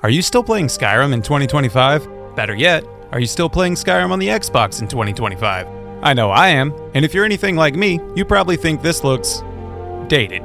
Are you still playing Skyrim in 2025? Better yet, are you still playing Skyrim on the Xbox in 2025? I know I am, and if you're anything like me, you probably think this looks dated.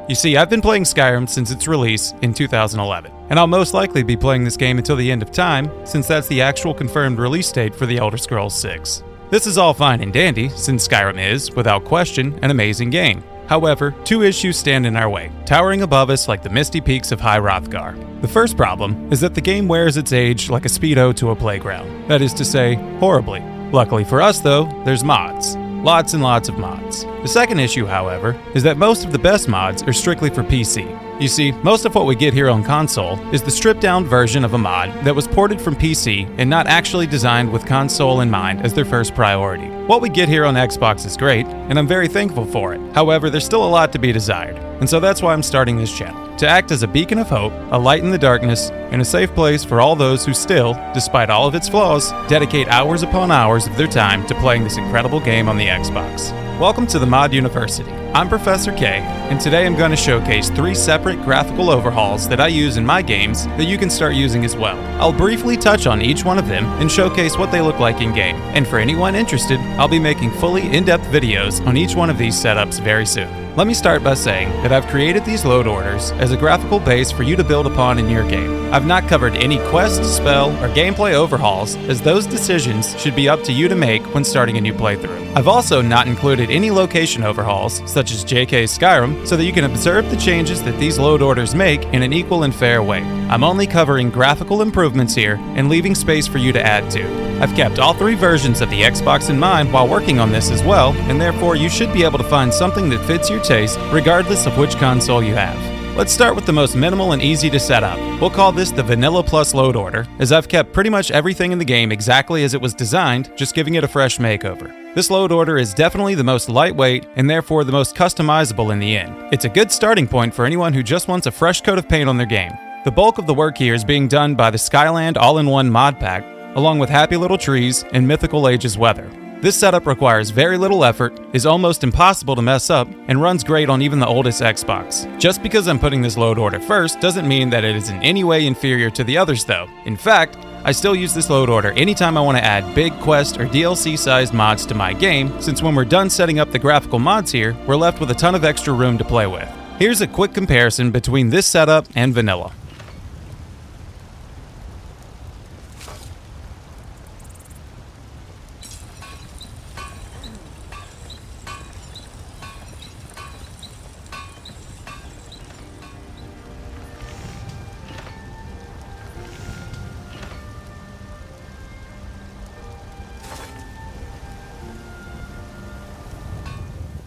You see, I've been playing Skyrim since its release in 2011, and I'll most likely be playing this game until the end of time, since that's the actual confirmed release date for The Elder Scrolls 6. This is all fine and dandy, since Skyrim is, without question, an amazing game. However, two issues stand in our way, towering above us like the misty peaks of High Hrothgar. The first problem is that the game wears its age like a Speedo to a playground. That is to say, horribly. Luckily for us though, there's mods. Lots and lots of mods. The second issue, however, is that most of the best mods are strictly for PC. You see, most of what we get here on console is the stripped-down version of a mod that was ported from PC and not actually designed with console in mind as their first priority. What we get here on Xbox is great, and I'm very thankful for it. However, there's still a lot to be desired, and so that's why I'm starting this channel. To act as a beacon of hope, a light in the darkness, and a safe place for all those who still, despite all of its flaws, dedicate hours upon hours of their time to playing this incredible game on the Xbox. Welcome to the Mod University. I'm Professor K, and today I'm going to showcase 3 separate graphical overhauls that I use in my games that you can start using as well. I'll briefly touch on each one of them and showcase what they look like in-game. And for anyone interested, I'll be making fully in-depth videos on each one of these setups very soon. Let me start by saying that I've created these load orders as a graphical base for you to build upon in your game. I've not covered any quest, spell, or gameplay overhauls, as those decisions should be up to you to make when starting a new playthrough. I've also not included any location overhauls, such as JK's Skyrim, so that you can observe the changes that these load orders make in an equal and fair way. I'm only covering graphical improvements here and leaving space for you to add to. I've kept all 3 versions of the Xbox in mind while working on this as well, and therefore you should be able to find something that fits your taste regardless of which console you have. Let's start with the most minimal and easy to set up. We'll call this the Vanilla Plus load order, as I've kept pretty much everything in the game exactly as it was designed, just giving it a fresh makeover. This load order is definitely the most lightweight and therefore the most customizable in the end. It's a good starting point for anyone who just wants a fresh coat of paint on their game. The bulk of the work here is being done by the Skyland All-in-One mod pack, along with Happy Little Trees and Mythical Ages weather. This setup requires very little effort, is almost impossible to mess up, and runs great on even the oldest Xbox. Just because I'm putting this load order first doesn't mean that it is in any way inferior to the others though. In fact, I still use this load order anytime I want to add big quest or DLC sized mods to my game, since when we're done setting up the graphical mods here, we're left with a ton of extra room to play with. Here's a quick comparison between this setup and vanilla.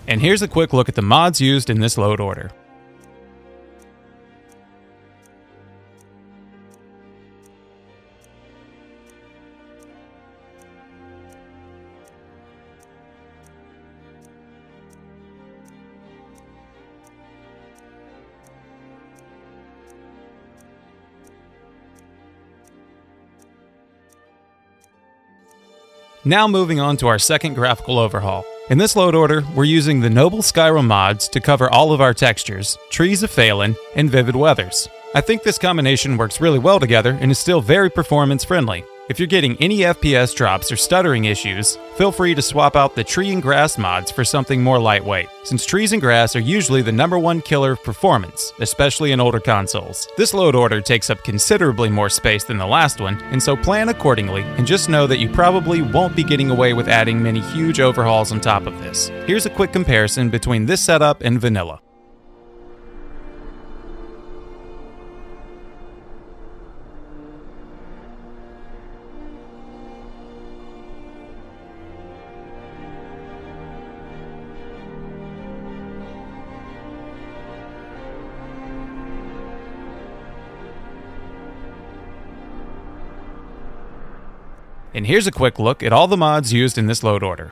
And here's a quick look at the mods used in this load order. Now moving on to our second graphical overhaul. In this load order, we're using the Noble Skyrim mods to cover all of our textures, Trees of Phelan, and Vivid Weathers. I think this combination works really well together and is still very performance friendly. If you're getting any FPS drops or stuttering issues, feel free to swap out the Tree and Grass mods for something more lightweight, since trees and grass are usually the #1 killer of performance, especially in older consoles. This load order takes up considerably more space than the last one, and so plan accordingly, and just know that you probably won't be getting away with adding many huge overhauls on top of this. Here's a quick comparison between this setup and vanilla. And here's a quick look at all the mods used in this load order.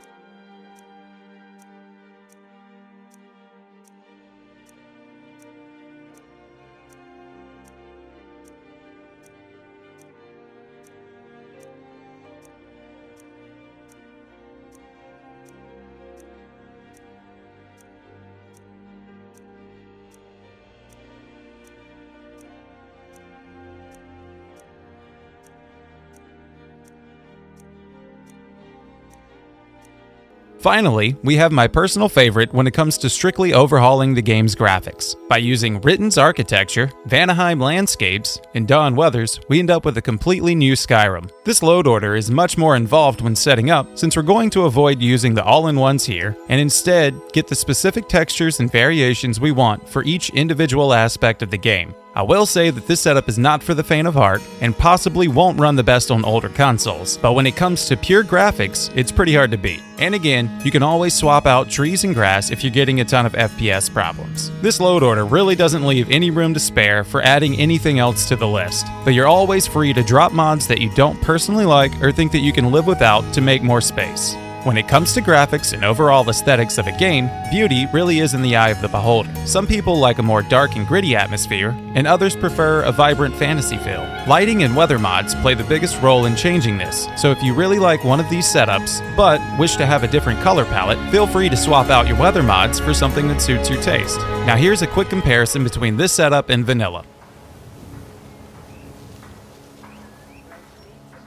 Finally, we have my personal favorite when it comes to strictly overhauling the game's graphics. By using Ritten's architecture, Vanaheim landscapes, and Dawn weathers, we end up with a completely new Skyrim. This load order is much more involved when setting up, since we're going to avoid using the all-in-ones here, and instead get the specific textures and variations we want for each individual aspect of the game. I will say that this setup is not for the faint of heart, and possibly won't run the best on older consoles, but when it comes to pure graphics, it's pretty hard to beat. And again, you can always swap out trees and grass if you're getting a ton of FPS problems. This load order really doesn't leave any room to spare for adding anything else to the list, but you're always free to drop mods that you don't personally like or think that you can live without to make more space. When it comes to graphics and overall aesthetics of a game, beauty really is in the eye of the beholder. Some people like a more dark and gritty atmosphere, and others prefer a vibrant fantasy feel. Lighting and weather mods play the biggest role in changing this, so if you really like one of these setups, but wish to have a different color palette, feel free to swap out your weather mods for something that suits your taste. Now here's a quick comparison between this setup and vanilla.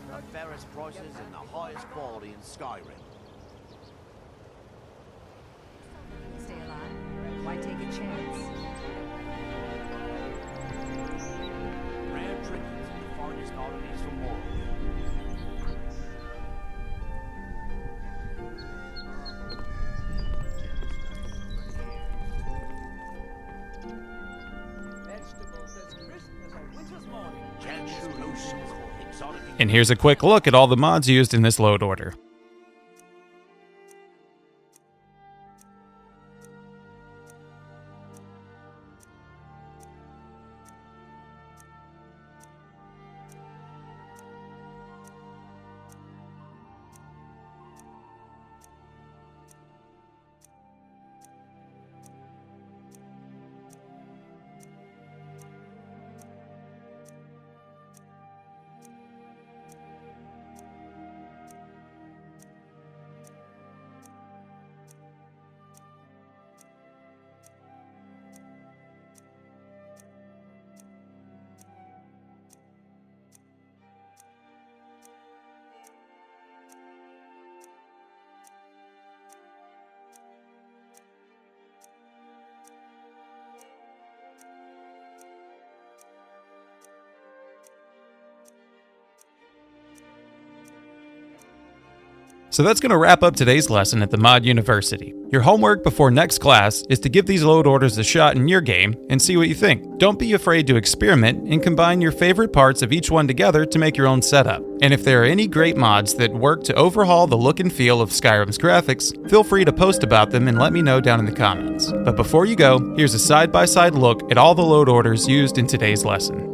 The fairest prices and the highest quality in Skyrim. Stay alive. Why take a chance? Rare trinkets and the finest oddities from war. Vegetables as crisp as a winter's morning. Gems, potions, exotic And here's a quick look at all the mods used in this load order. So that's going to wrap up today's lesson at the Mod University. Your homework before next class is to give these load orders a shot in your game and see what you think. Don't be afraid to experiment and combine your favorite parts of each one together to make your own setup. And if there are any great mods that work to overhaul the look and feel of Skyrim's graphics, feel free to post about them and let me know down in the comments. But before you go, here's a side-by-side look at all the load orders used in today's lesson.